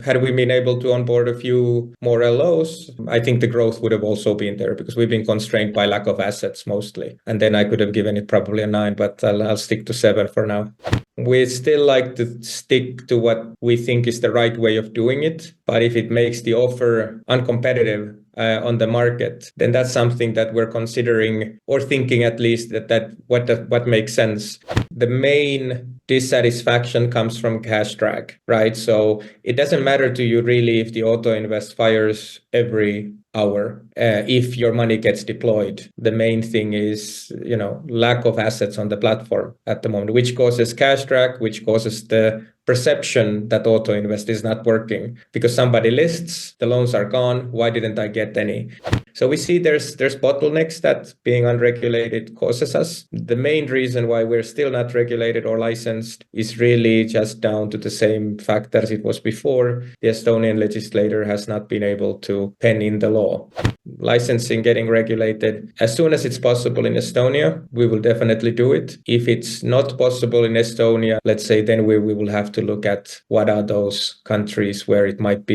Had we been able to onboard a few more LOs, I think the growth would have also been there because we've been constrained by lack of assets mostly. And then I could have given it probably a 9, but I'll stick to 7 for now. We still like to stick to what we think is the right way of doing it. But if it makes the offer uncompetitive on the market, then that's something that we're considering or thinking at least that what makes sense. The main dissatisfaction comes from cash drag, right? So it doesn't matter to you really if the auto invest fires every hour if your money gets deployed. The main thing is lack of assets on the platform at the moment, which causes cash drag, which causes the perception that auto invest is not working because somebody lists, the loans are gone, why didn't I get any? So we see there's bottlenecks that being unregulated causes us. The main reason why we're still not regulated or licensed is really just down to the same fact as it was before. The Estonian legislator has not been able to pen in the law. Licensing getting regulated as soon as it's possible in Estonia, we will definitely do it. If it's not possible in Estonia, let's say, then we will have to look at what are those countries where it might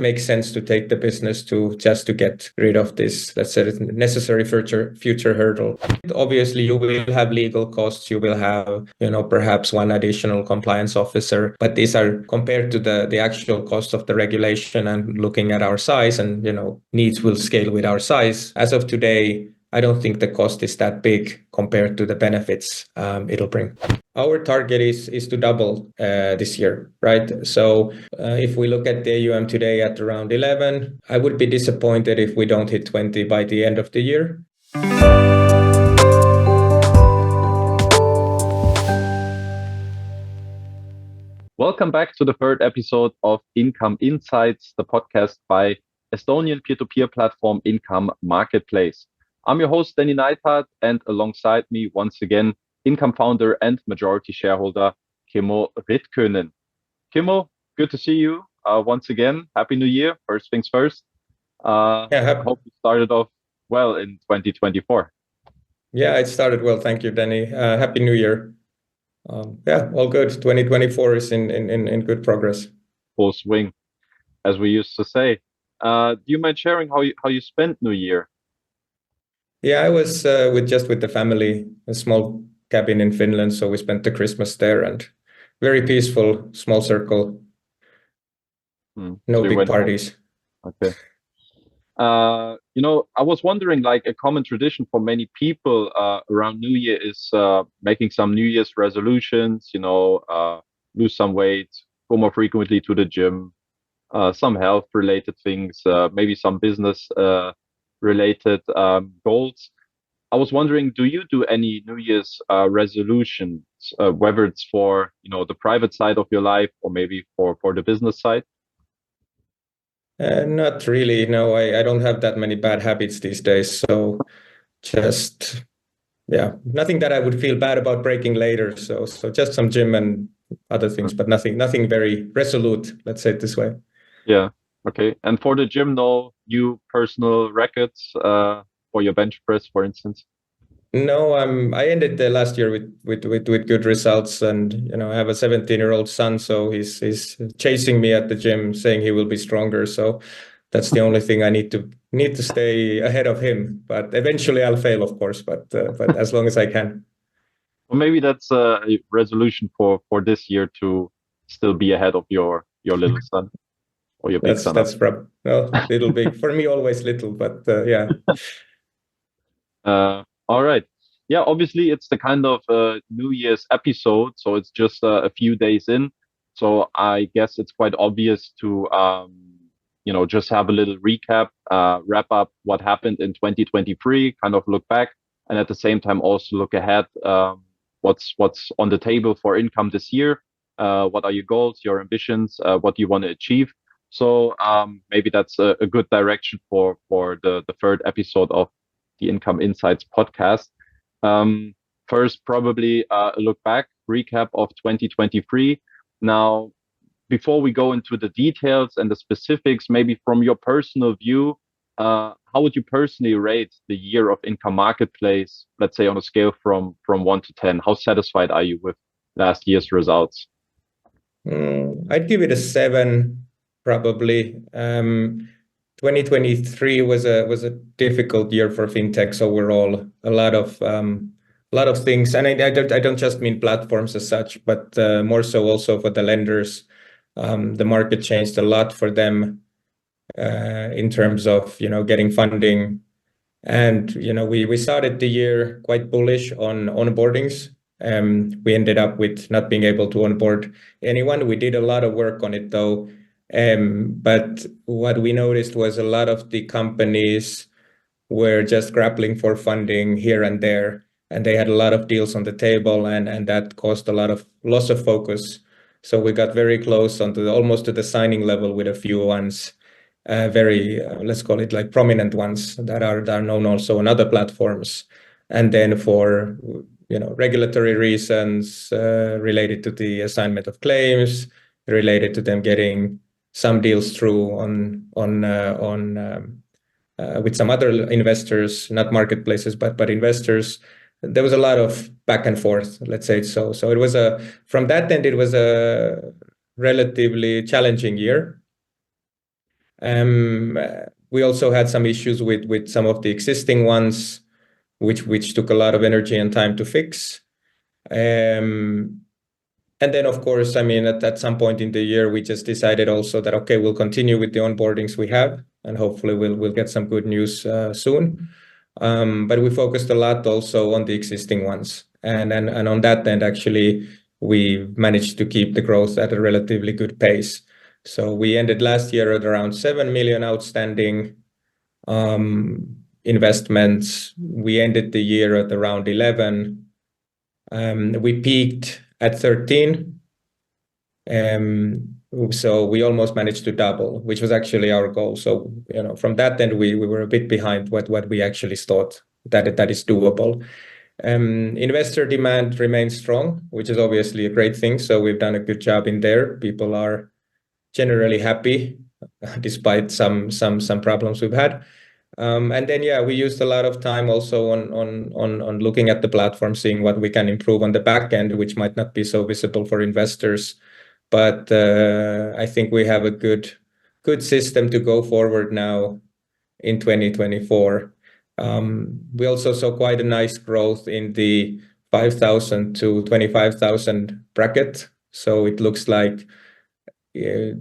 make sense to take the business to just to get rid of this, let's say, necessary future hurdle. Obviously, you will have legal costs. You will have, perhaps one additional compliance officer, but these are compared to the actual cost of the regulation and looking at our size and, needs will scale with our size. As of today, I don't think the cost is that big compared to the benefits it'll bring. Our target is to double this year, right? So if we look at the AUM today at around 11, I would be disappointed if we don't hit 20 by the end of the year. Welcome back to the third episode of Income Insights, the podcast by Estonian peer-to-peer platform Income Marketplace. I'm your host, Danny Neithardt, and alongside me, once again, Income founder and majority shareholder, Kimmo Ritkönen. Kimmo, good to see you once again. Happy New Year. First things first. I hope you started off well in 2024. Yeah, it started well. Thank you, Danny. Happy New Year. All good. 2024 is in good progress. Full swing, as we used to say. Do you mind sharing how you spent New Year? Yeah, I was with the family, a small cabin in Finland, so we spent the Christmas there and very peaceful, small circle. No big parties. Okay. I was wondering, like a common tradition for many people around New Year is making some New Year's resolutions, lose some weight, go more frequently to the gym, some health related things, maybe some business related goals. I was wondering, do you do any New Year's resolutions, whether it's for, the private side of your life or maybe for the business side? Not really. No, I don't have that many bad habits these days. So just, nothing that I would feel bad about breaking later. So just some gym and other things, but nothing very resolute, let's say it this way. Yeah. Okay. And for the gym, no new personal records for your bench press, for instance? No, I ended the last year with good results, and I have a 17-year-old son, so he's chasing me at the gym, saying he will be stronger. So that's the only thing I need to stay ahead of him. But eventually I'll fail, of course. But as long as I can. Well, maybe that's a resolution for this year to still be ahead of your little son or your big son. That's probably little big for me, always little, but yeah. All right. Yeah, obviously it's the kind of New Year's episode, so it's just a few days in. So I guess it's quite obvious to, just have a little recap, wrap up what happened in 2023, kind of look back, and at the same time also look ahead. What's on the table for income this year? What are your goals, your ambitions? What do you want to achieve? So maybe that's a good direction for the third episode of the Income Insights podcast. First, probably a look back, recap of 2023. Now, before we go into the details and the specifics, maybe from your personal view, how would you personally rate the year of Income Marketplace, let's say on a scale from 1 to 10? How satisfied are you with last year's results? I'd give it a 7, probably. 2023 was a difficult year for fintechs overall. A lot of things, and I don't just mean platforms as such, but more so also for the lenders. The market changed a lot for them in terms of getting funding, and we started the year quite bullish on onboardings. We ended up with not being able to onboard anyone. We did a lot of work on it though. But what we noticed was a lot of the companies were just grappling for funding here and there, and they had a lot of deals on the table, and that caused a lot of loss of focus. So we got very close almost to the signing level with a few ones, very let's call it like prominent ones that are known also on other platforms. And then for regulatory reasons related to the assignment of claims, related to them getting some deals through with some other investors, not marketplaces, but investors. There was a lot of back and forth, let's say so. So it was from that end, it was a relatively challenging year. We also had some issues with some of the existing ones, which took a lot of energy and time to fix. And then, of course, I mean, at some point in the year, we just decided also that, okay, we'll continue with the onboardings we have, and hopefully we'll get some good news soon. But we focused a lot also on the existing ones. And on that end, actually, we managed to keep the growth at a relatively good pace. So we ended last year at around 7 million outstanding investments. We ended the year at around 11. We peaked at 13. So we almost managed to double, which was actually our goal. So, from that end, we were a bit behind what we actually thought that is doable. Investor demand remains strong, which is obviously a great thing. So we've done a good job in there. People are generally happy, despite some problems we've had. And then, we used a lot of time also on looking at the platform, seeing what we can improve on the back end, which might not be so visible for investors. But I think we have a good system to go forward now in 2024. We also saw quite a nice growth in the 5,000 to 25,000 bracket. So it looks like a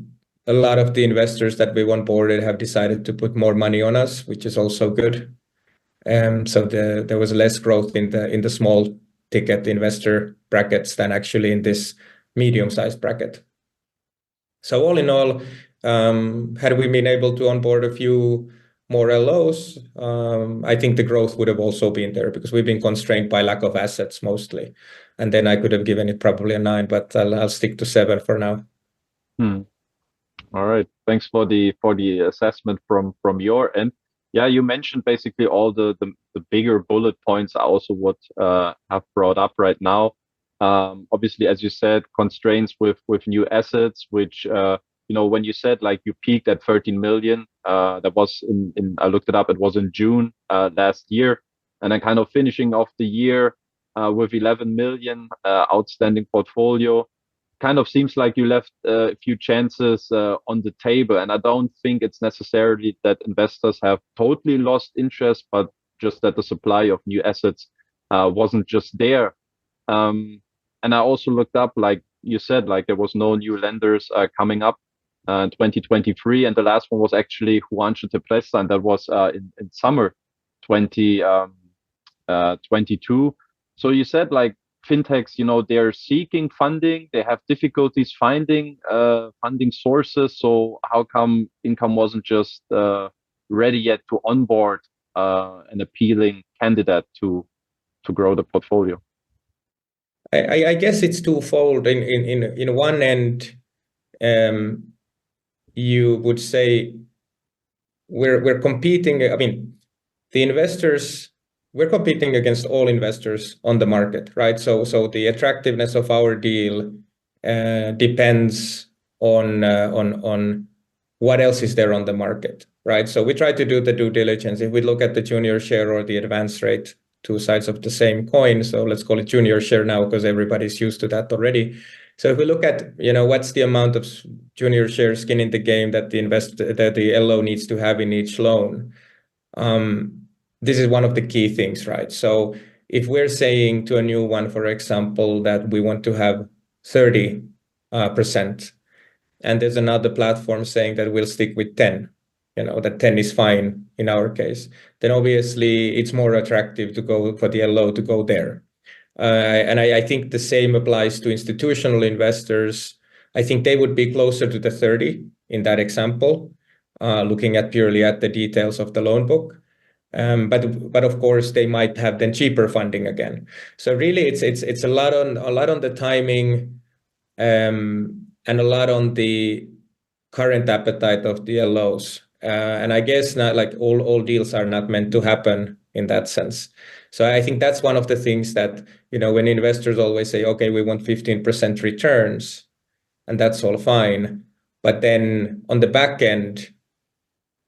lot of the investors that we onboarded have decided to put more money on us, which is also good. So there was less growth in the small ticket investor brackets than actually in this medium-sized bracket. So all in all, had we been able to onboard a few more LOs, I think the growth would have also been there, because we've been constrained by lack of assets mostly. And then I could have given it probably a 9, but I'll stick to 7 for now. All right. Thanks for the assessment from your end. Yeah, you mentioned basically all the bigger bullet points are also what have brought up right now. Obviously, as you said, constraints with new assets, which when you said like you peaked at 13 million, that was in I looked it up, it was in June last year, and then kind of finishing off the year with 11 million outstanding portfolio. Kind of seems like you left a few chances on the table, and I don't think it's necessarily that investors have totally lost interest, but just that the supply of new assets wasn't just there. And I also looked up, like you said, like there was no new lenders coming up in 2023, and the last one was actually Juan Teplesa, and that was in summer 2022. So you said like fintechs, they're seeking funding, they have difficulties finding funding sources. So how come Income wasn't just ready yet to onboard an appealing candidate to grow the portfolio? I guess it's twofold. In one end, you would say we're competing. I mean, the investors. We're competing against all investors on the market, right? So the attractiveness of our deal depends on what else is there on the market, right? So we try to do the due diligence. If we look at the junior share or the advance rate, two sides of the same coin. So let's call it junior share now, because everybody's used to that already. So if we look at, what's the amount of junior share skin in the game that the LO needs to have in each loan, this is one of the key things, right? So if we're saying to a new one, for example, that we want to have 30%, and there's another platform saying that we'll stick with 10, that 10 is fine in our case, then obviously it's more attractive to go for the LO to go there. And I think the same applies to institutional investors. I think they would be closer to the 30 in that example, looking at purely at the details of the loan book. But of course they might have then cheaper funding again. So really it's a lot on the timing, and a lot on the current appetite of the LOs. And I guess not like all deals are not meant to happen in that sense. So I think that's one of the things that, when investors always say, okay, we want 15% returns, and that's all fine. But then on the back end,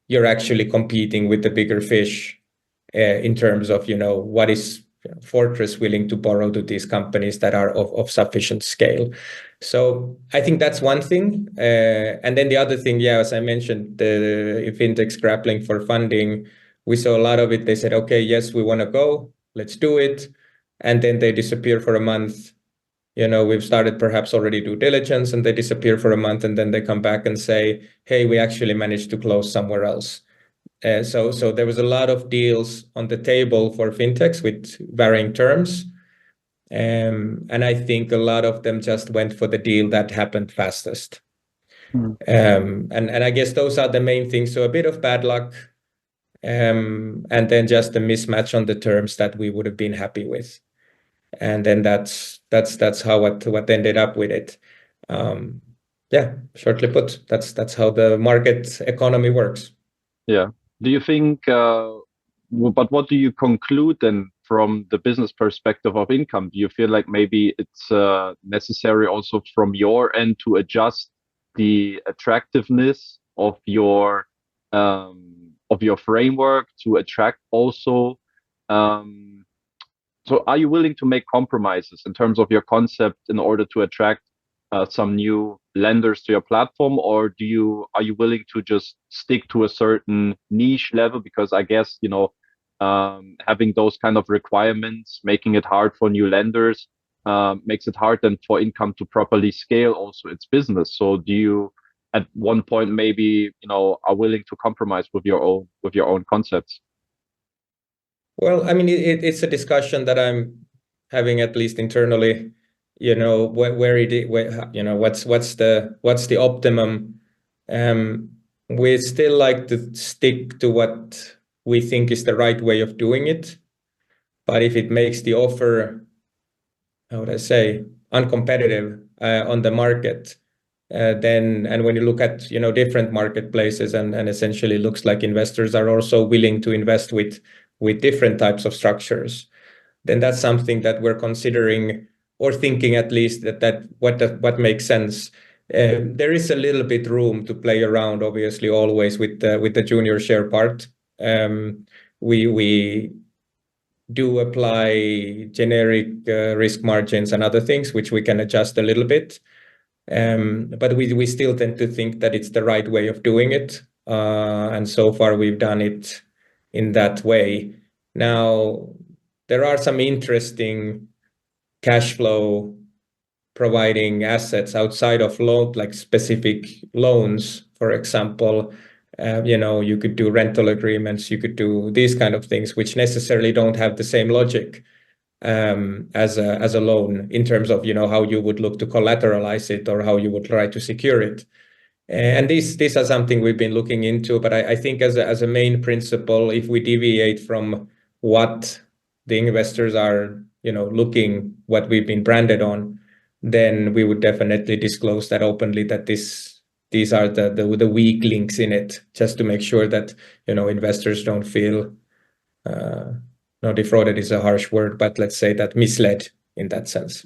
you're actually competing with the bigger fish in terms of, what is Fortress willing to borrow to these companies that are of sufficient scale. So I think that's one thing. And then the other thing, as I mentioned, the fintechs grappling for funding, we saw a lot of it. They said, okay, yes, we want to go, let's do it. And then they disappear for a month. We've started perhaps already due diligence, and they disappear for a month, and then they come back and say, hey, we actually managed to close somewhere else. So there was a lot of deals on the table for fintechs with varying terms. And I think a lot of them just went for the deal that happened fastest. And I guess those are the main things. So a bit of bad luck, and then just a mismatch on the terms that we would have been happy with. And then that's how what ended up with it. Shortly put, that's how the market economy works. Yeah. Do you think, but what do you conclude then from the business perspective of income? Do you feel like maybe it's necessary also from your end to adjust the attractiveness of your framework to attract also? So are you willing to make compromises in terms of your concept in order to attract some new lenders to your platform, or are you willing to just stick to a certain niche level? Because I guess, having those kind of requirements, making it hard for new lenders, makes it hard then for income to properly scale also its business. So do you at one point maybe, are willing to compromise with your own concepts? Well, I mean, it's a discussion that I'm having at least internally. What's the optimum. We still like to stick to what we think is the right way of doing it, but if it makes the offer, how would I say, uncompetitive on the market, then, and when you look at different marketplaces, and essentially looks like investors are also willing to invest with different types of structures, then that's something that we're considering, or thinking at least that what makes sense. There is a little bit room to play around, obviously, always with the junior share part. We do apply generic risk margins and other things, which we can adjust a little bit. But we still tend to think that it's the right way of doing it. And so far we've done it in that way. Now, there are some interesting cash flow providing assets outside of loan, like specific loans, for example. You could do rental agreements, you could do these kind of things, which necessarily don't have the same logic as a loan in terms of how you would look to collateralize it or how you would try to secure it. And these are something we've been looking into, but I think as a main principle, if we deviate from what the investors are looking, what we've been branded on, then we would definitely disclose that openly, that these are the weak links in it, just to make sure that investors don't feel no, defrauded is a harsh word, but let's say that misled in that sense.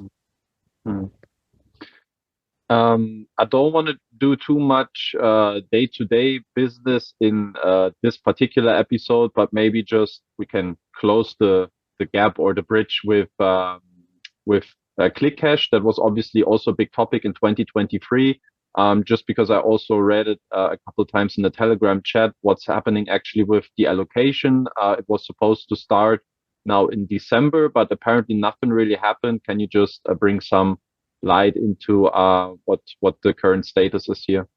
I don't want to do too much day-to-day business in this particular episode, but maybe just we can close the gap or the bridge with ClickCash. That was obviously also a big topic in 2023. Just because I also read it a couple of times in the Telegram chat, what's happening actually with the allocation. It was supposed to start now in December, but apparently nothing really happened. Can you just bring some light into what the current status is here?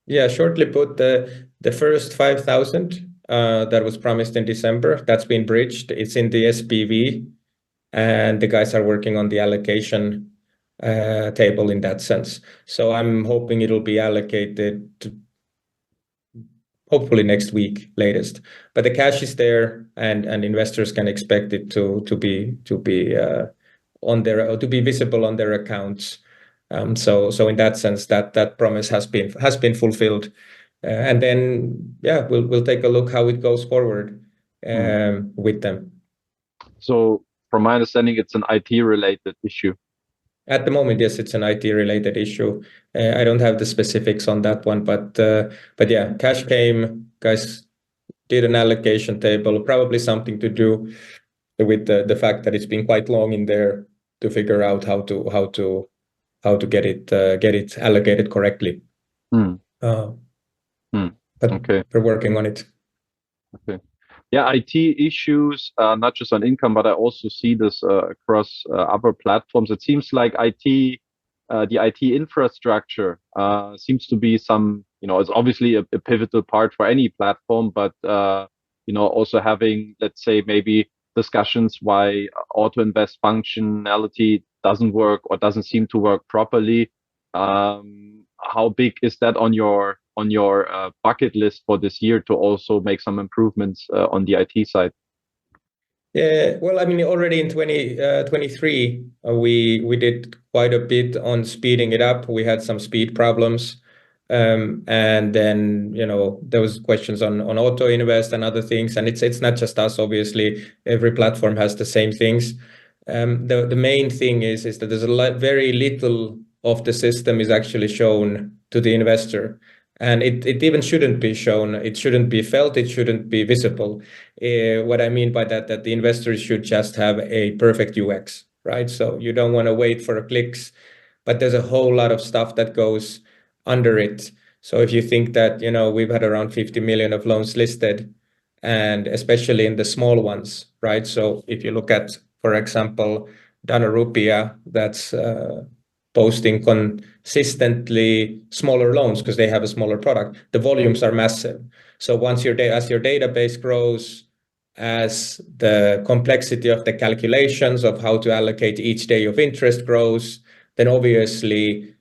Yeah, shortly put, the first 5,000 that was promised in December, that's been bridged. It's in the SPV, and the guys are working on the allocation table in that sense. So I'm hoping it'll be allocated hopefully next week latest. But the cash is there, and investors can expect it to be on their, to be visible on their accounts. So in that sense, that promise has been fulfilled. And then we'll take a look how it goes forward with them. So from my understanding, it's an IT related issue. At the moment, yes, it's an IT related issue. I don't have the specifics on that one, but yeah, cash came, guys did an allocation table, probably something to do with the fact that it's been quite long in there to figure out how to get it allocated correctly. But Okay, we're working on it. Okay. Yeah, IT issues, not just on income, but I also see this across other platforms. It seems like the IT infrastructure seems to be some, it's obviously a pivotal part for any platform, but also having, let's say, maybe discussions why auto invest functionality doesn't work or doesn't seem to work properly. How big is that on your bucket list for this year to also make some improvements on the IT side? Yeah, well, I mean, already in 2023, we did quite a bit on speeding it up. We had some speed problems. And then, there was questions on auto invest and other things. And it's not just us, obviously. Every platform has the same things. The main thing is that there's very little of the system is actually shown to the investor. And it even shouldn't be shown. It shouldn't be felt. It shouldn't be visible. What I mean by that the investors should just have a perfect UX, right? So you don't want to wait for clicks, but there's a whole lot of stuff that goes under it. So if you think that, we've had around 50 million of loans listed, and especially in the small ones, right? So if you look at, for example, Dana Rupia, that's posting consistently smaller loans because they have a smaller product. The volumes are massive. So as your database grows, as the complexity of the calculations of how to allocate each day of interest grows, then obviously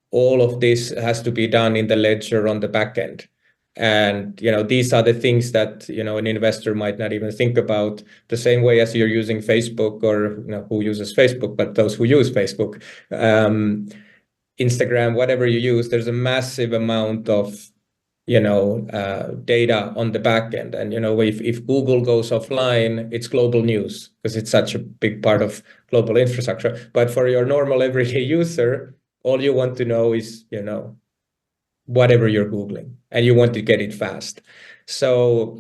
all of this has to be done in the ledger on the back end. And these are the things that an investor might not even think about, the same way as you're using Facebook, or who uses Facebook, but those who use Facebook, Instagram, whatever you use, there's a massive amount of data on the back end. And if Google goes offline, it's global news because it's such a big part of global infrastructure. But for your normal everyday user, all you want to know is whatever you're Googling, and you want to get it fast. So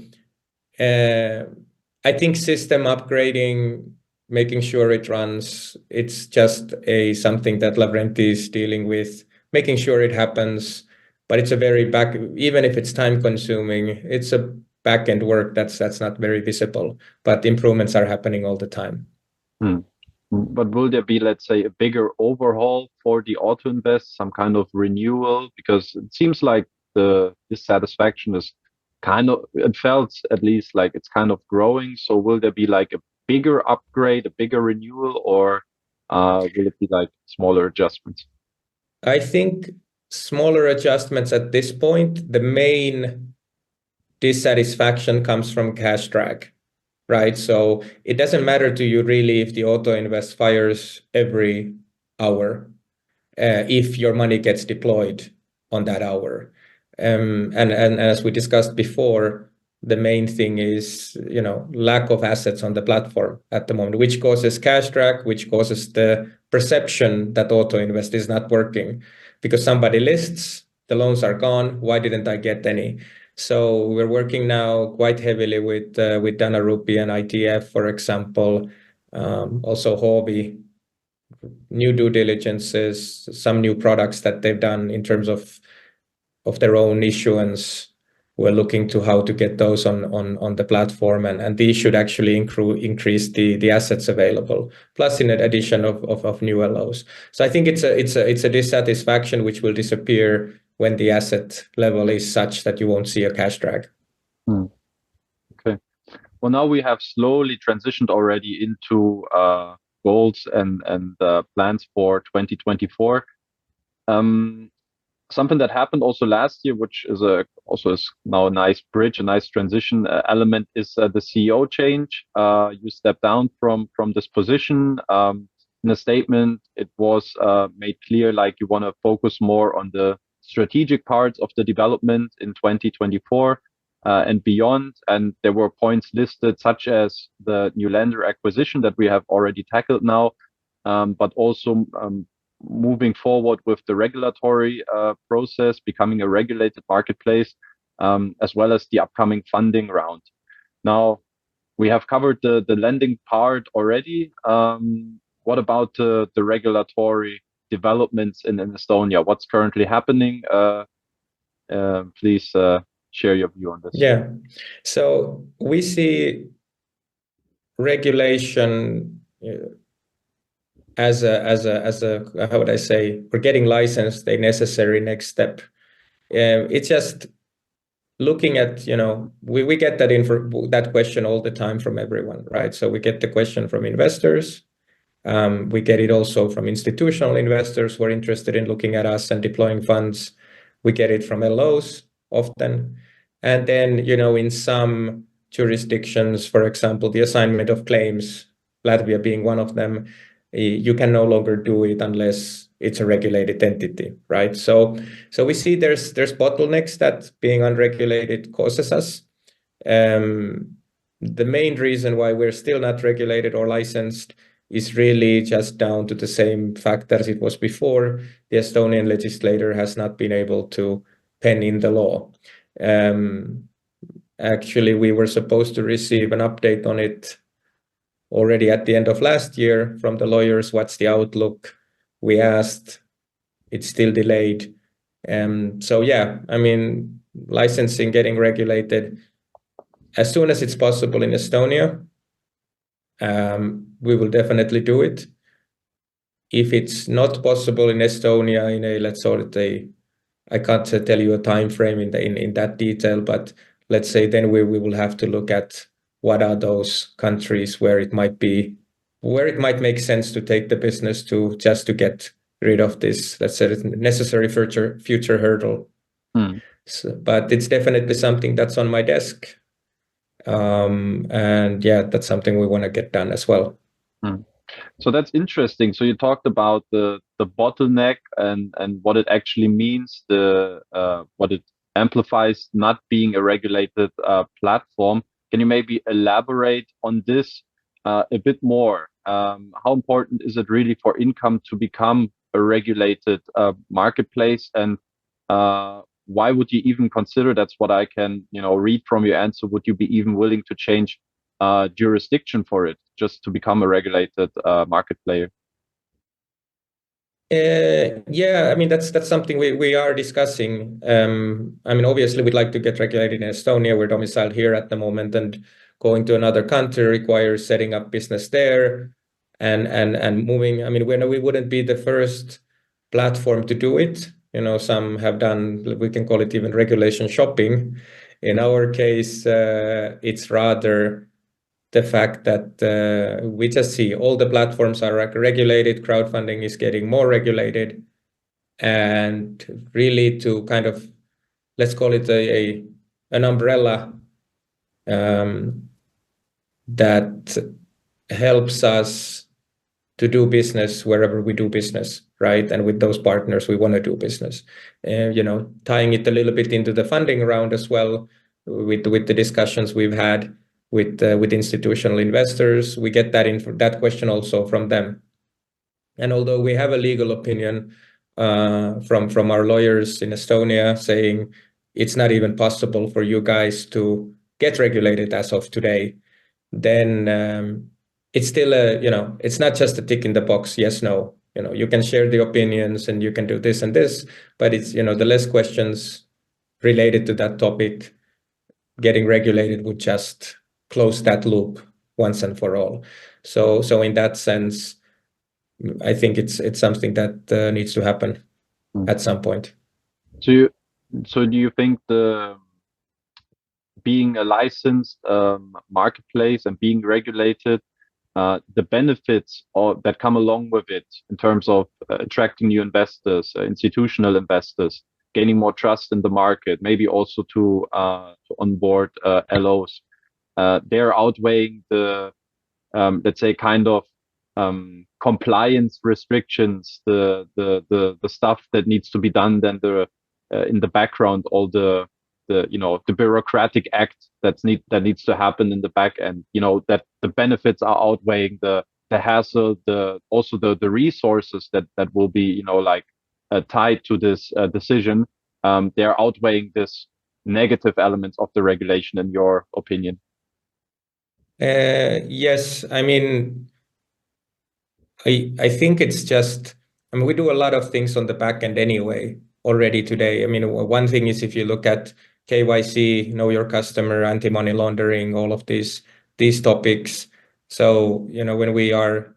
I think system upgrading, making sure it runs, it's just something that Lavrenti is dealing with, making sure it happens. But it's a very even if it's time consuming, it's a back end work that's not very visible, but improvements are happening all the time. But will there be, let's say, a bigger overhaul for the auto invest, some kind of renewal? Because it seems like the dissatisfaction is it felt at least like it's kind of growing. So will there be like a bigger upgrade, a bigger renewal, or will it be like smaller adjustments? I think smaller adjustments at this point. The main dissatisfaction comes from cash drag. Right. So it doesn't matter to you really if the auto invest fires every hour, if your money gets deployed on that hour. And as we discussed before, the main thing is, lack of assets on the platform at the moment, which causes cash drag, which causes the perception that auto invest is not working because somebody lists, the loans are gone. Why didn't I get any? So we're working now quite heavily with Dana Rupia and ITF, for example, also Huobi, new due diligences, some new products that they've done in terms of their own issuance. We're looking to how to get those on the platform, and these should actually increase the assets available. Plus, in addition of new LOs. So I think it's a dissatisfaction which will disappear when the asset level is such that you won't see a cash drag. Okay. Well, now we have slowly transitioned already into goals and plans for 2024. Something that happened also last year, which is also now a nice bridge, a nice transition element, is the CEO change. You stepped down from this position. In a statement, it was made clear like you want to focus more on the strategic parts of the development in 2024 and beyond. And there were points listed such as the new lender acquisition that we have already tackled now, but also moving forward with the regulatory process, becoming a regulated marketplace, as well as the upcoming funding round. Now, we have covered the lending part already. What about the regulatory developments in Estonia? What's currently happening? Please share your view on this. Yeah, so we see regulation as a how would I say, for getting licensed, a necessary next step. It's just looking at, we get that question all the time from everyone, right? So we get the question from investors. We get it also from institutional investors who are interested in looking at us and deploying funds. We get it from LOs often. And then, in some jurisdictions, for example, the assignment of claims, Latvia being one of them, you can no longer do it unless it's a regulated entity, right? So we see there's bottlenecks that being unregulated causes us. The main reason why we're still not regulated or licensed is really just down to the same fact as it was before. The Estonian legislator has not been able to pen in the law. Actually, we were supposed to receive an update on it already at the end of last year from the lawyers. What's the outlook? We asked, it's still delayed. So yeah, I mean, licensing, getting regulated as soon as it's possible in Estonia, we will definitely do it. If it's not possible in Estonia, let's sort of I can't tell you a time frame in that detail, but let's say then we will have to look at what are those countries where it might make sense to take the business to, just to get rid of this, let's say, necessary future hurdle. So, but it's definitely something that's on my desk. And yeah, that's something we want to get done as well. So that's interesting. So you talked about the bottleneck and what it actually means, what it amplifies not being a regulated platform. Can you maybe elaborate on this a bit more? How important is it really for Income to become a regulated marketplace? And why would you even consider, that's what I can read from your answer, would you be even willing to change jurisdiction for it just to become a regulated market player? Yeah, I mean, that's something we are discussing. I mean, obviously, we'd like to get regulated in Estonia. We're domiciled here at the moment, and going to another country requires setting up business there and moving. I mean, we wouldn't be the first platform to do it. Some have done, we can call it even regulation shopping. In our case, it's rather the fact that we just see all the platforms are regulated, crowdfunding is getting more regulated, and really to kind of, let's call it an umbrella that helps us to do business wherever we do business, right? And with those partners, we want to do business. Tying it a little bit into the funding round as well, with the discussions we've had with institutional investors, we get that question also from them. And although we have a legal opinion from our lawyers in Estonia saying it's not even possible for you guys to get regulated as of today, then it's still it's not just a tick in the box, yes, no. You can share the opinions and you can do this and this, but it's, the less questions related to that topic getting regulated would just close that loop once and for all. So in that sense, I think it's something that needs to happen at some point. So do you think being a licensed marketplace and being regulated, the benefits that come along with it in terms of attracting new investors, institutional investors, gaining more trust in the market, maybe also to onboard LOs, they're outweighing the let's say kind of compliance restrictions, the stuff that needs to be done, then in the background, all the bureaucratic act that needs to happen in the back end, that the benefits are outweighing the hassle, also the resources that will be tied to this decision. They're outweighing this negative elements of the regulation, in your opinion? Yes, I mean, I think it's just, we do a lot of things on the back end anyway already today. I mean, one thing is if you look at KYC, know your customer, anti-money laundering, all of these topics. So, when we are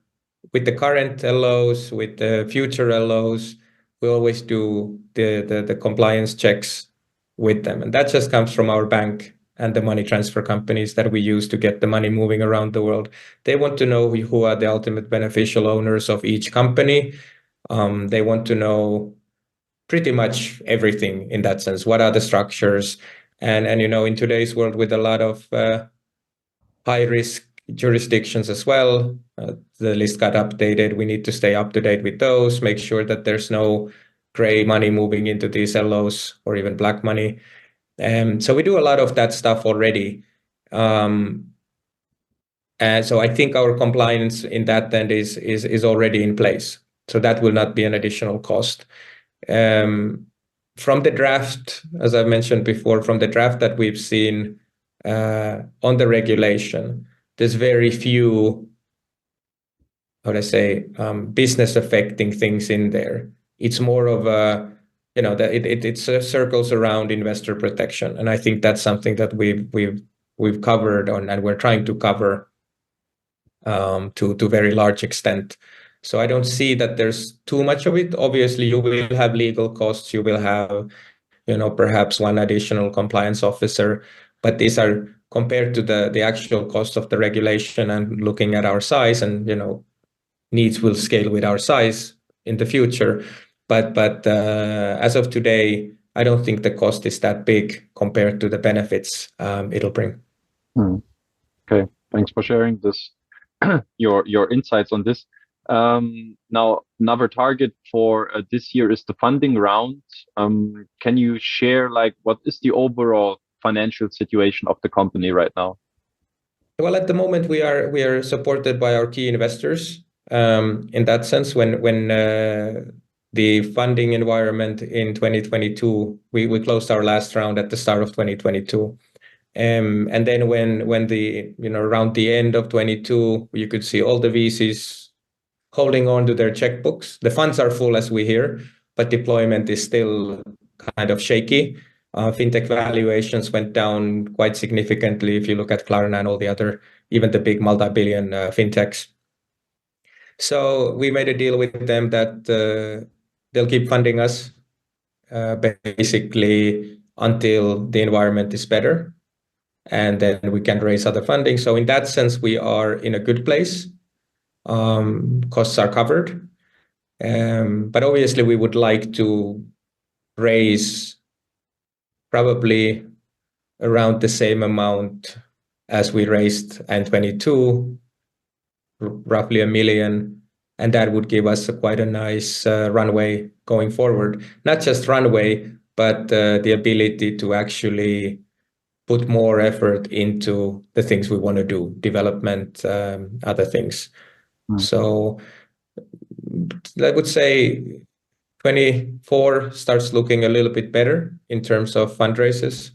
with the current LOs, with the future LOs, we always do the compliance checks with them. And that just comes from our bank and the money transfer companies that we use to get the money moving around the world. They want to know who are the ultimate beneficial owners of each company. They want to know pretty much everything in that sense. What are the structures? And in today's world with a lot of high risk jurisdictions as well, the list got updated. We need to stay up to date with those, make sure that there's no gray money moving into these LOs or even black money. So we do a lot of that stuff already. And so I think our compliance in that end is already in place. So that will not be an additional cost. From the draft, as I mentioned before, from the draft that we've seen on the regulation, there's very few, how would I say, business affecting things in there. It's more of a, that it circles around investor protection, and I think that's something that we've covered on, and we're trying to cover to very large extent. So I don't see that there's too much of it. Obviously, you will have legal costs. You will have, perhaps one additional compliance officer, but these are compared to the actual cost of the regulation and looking at our size, and needs will scale with our size in the future. But as of today, I don't think the cost is that big compared to the benefits it'll bring. Okay, thanks for sharing this, your insights on this. Now, another target for this year is the funding round. Can you share what is the overall financial situation of the company right now? Well, at the moment we are supported by our key investors. In that sense, when the funding environment in 2022, we closed our last round at the start of 2022. And then when the, around the end of 22, you could see all the VCs holding on to their checkbooks. The funds are full, as we hear, but deployment is still kind of shaky. Fintech valuations went down quite significantly if you look at Klarna and all the other, even the big multi-billion fintechs. So we made a deal with them that they'll keep funding us basically until the environment is better, and then we can raise other funding. So in that sense, we are in a good place. Costs are covered. But obviously, we would like to raise probably around the same amount as we raised in 22, roughly 1 million. And that would give us quite a nice runway going forward. Not just runway, but the ability to actually put more effort into the things we want to do, development, other things. So I would say 24 starts looking a little bit better in terms of fundraisers.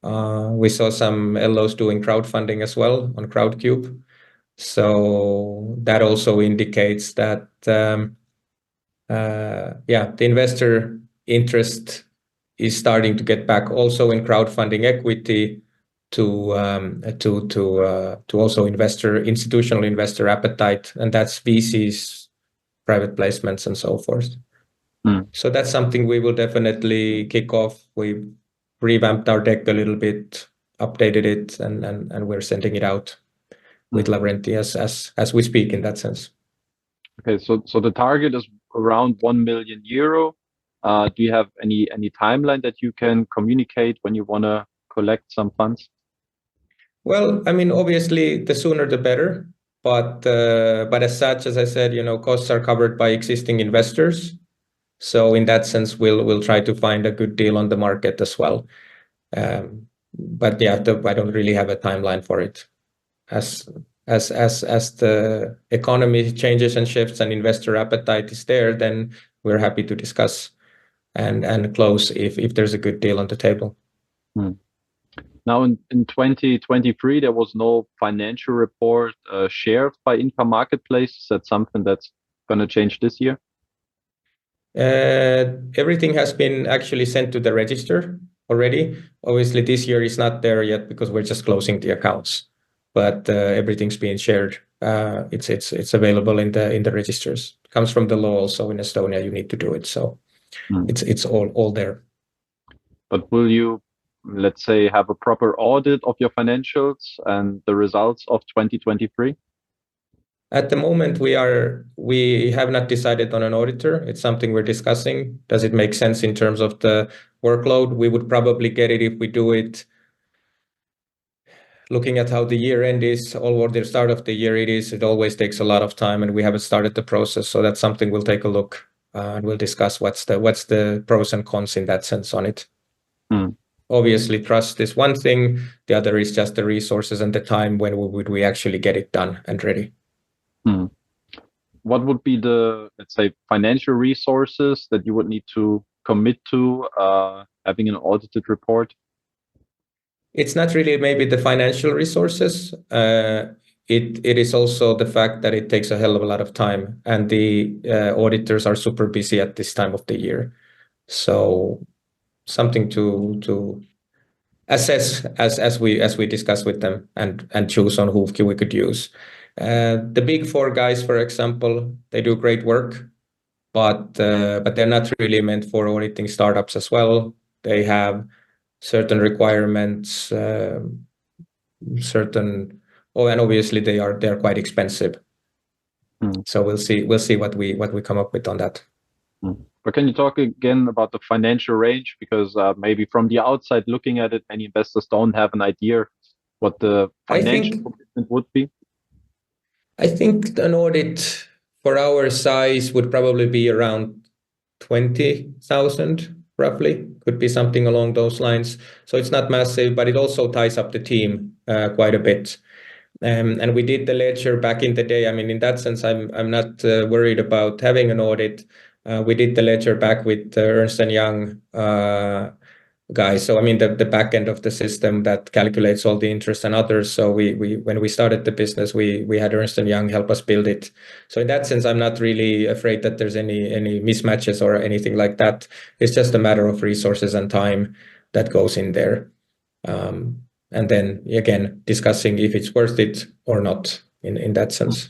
We saw some LOs doing crowdfunding as well on Crowdcube. So that also indicates that the investor interest is starting to get back also in crowdfunding equity to also institutional investor appetite, and that's VCs, private placements, and so forth. So that's something we will definitely kick off. We revamped our deck a little bit, updated it, and we're sending it out with Lavrenti as we speak in that sense. Okay, so the target is around 1 million euro. Do you have any timeline that you can communicate when you want to collect some funds? Well, I mean, obviously, the sooner the better. But as such, as I said, costs are covered by existing investors. So in that sense, we'll try to find a good deal on the market as well. But yeah, I don't really have a timeline for it. As the economy changes and shifts and investor appetite is there, then we're happy to discuss and close if there's a good deal on the table. Now in 2023, there was no financial report shared by Income Marketplace. Is that something that's going to change this year? Everything has been actually sent to the register already. Obviously, this year is not there yet because we're just closing the accounts, but everything's being shared. It's available in the registers. It comes from the law also in Estonia. You need to do it, so it's all there. But will you, let's say, have a proper audit of your financials and the results of 2023? At the moment, we have not decided on an auditor. It's something we're discussing. Does it make sense in terms of the workload? We would probably get it if we do it looking at how the year end is, or the start of the year it is. It always takes a lot of time, and we haven't started the process. So that's something we'll take a look and we'll discuss what's the pros and cons in that sense on it. Obviously, trust is one thing. The other is just the resources and the time when would we actually get it done and ready. What would be the, let's say, financial resources that you would need to commit to having an audited report? It's not really maybe the financial resources. It is also the fact that it takes a hell of a lot of time, and the auditors are super busy at this time of the year. So something to assess as we discuss with them and choose on who we could use. The big four guys, for example, they do great work, but they're not really meant for auditing startups as well. They have certain requirements, and obviously they're quite expensive. So we'll see what we come up with on that. But can you talk again about the financial range? Because maybe from the outside looking at it, many investors don't have an idea what the financial commitment would be. I think an audit for our size would probably be around 20,000, roughly. Could be something along those lines. So it's not massive, but it also ties up the team quite a bit. And we did the ledger back in the day. I mean, in that sense, I'm not worried about having an audit. We did the ledger back with Ernst & Young guys. So I mean, the back end of the system that calculates all the interest and others. So when we started the business, we had Ernst & Young help us build it. So in that sense, I'm not really afraid that there's any mismatches or anything like that. It's just a matter of resources and time that goes in there. And then again, discussing if it's worth it or not in that sense.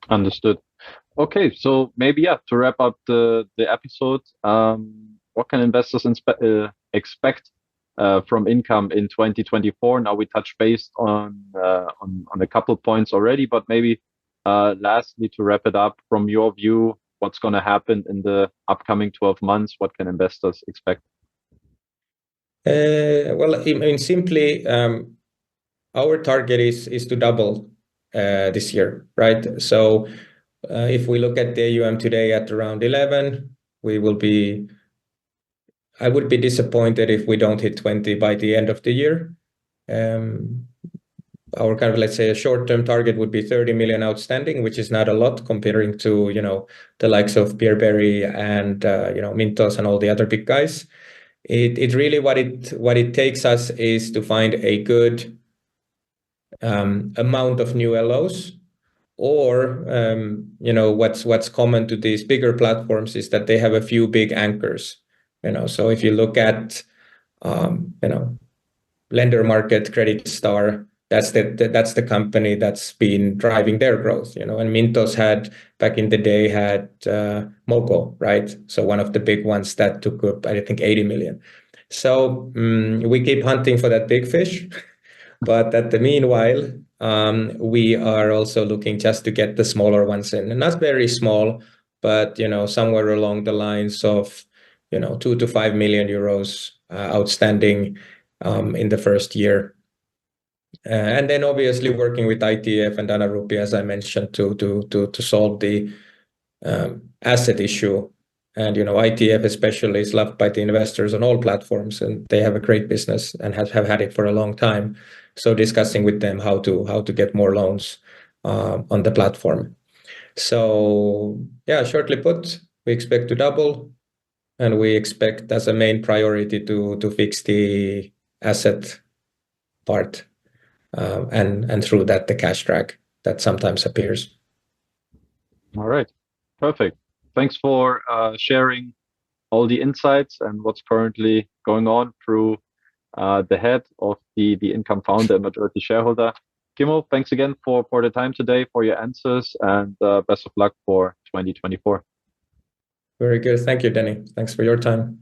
Understood. Okay, so maybe to wrap up the episode, what can investors expect from Income in 2024? Now we touched base on a couple points already, but maybe lastly to wrap it up, from your view, what's going to happen in the upcoming 12 months? What can investors expect? Well, I mean, simply, our target is to double this year, right? So if we look at the AUM today at around 11, I would be disappointed if we don't hit 20 by the end of the year. Our kind of, let's say, a short-term target would be 30 million outstanding, which is not a lot comparing to, the likes of Peerberry and, Mintos and all the other big guys. It really, what it takes us is to find a good amount of new LOs, or what's common to these bigger platforms is that they have a few big anchors. So if you look at Lender Market, Credit Star, that's the company that's been driving their growth. And Mintos back in the day had Moco, right? So one of the big ones that took up, I think, 80 million. So we keep hunting for that big fish, but at the meanwhile, we are also looking just to get the smaller ones in, and not very small, but somewhere along the lines of 2 to 5 million euros outstanding in the first year. And then obviously working with ITF and Dana Rupi, as I mentioned, to solve the asset issue. And ITF especially is loved by the investors on all platforms, and they have a great business and have had it for a long time. So discussing with them how to get more loans on the platform. So yeah, shortly put, we expect to double, and we expect as a main priority to fix the asset part, and through that the cash drag that sometimes appears. All right, perfect. Thanks for sharing all the insights and what's currently going on through the head of the Income founder and majority shareholder. Kimmo, thanks again for the time today, for your answers, and best of luck for 2024. Very good. Thank you, Danny. Thanks for your time.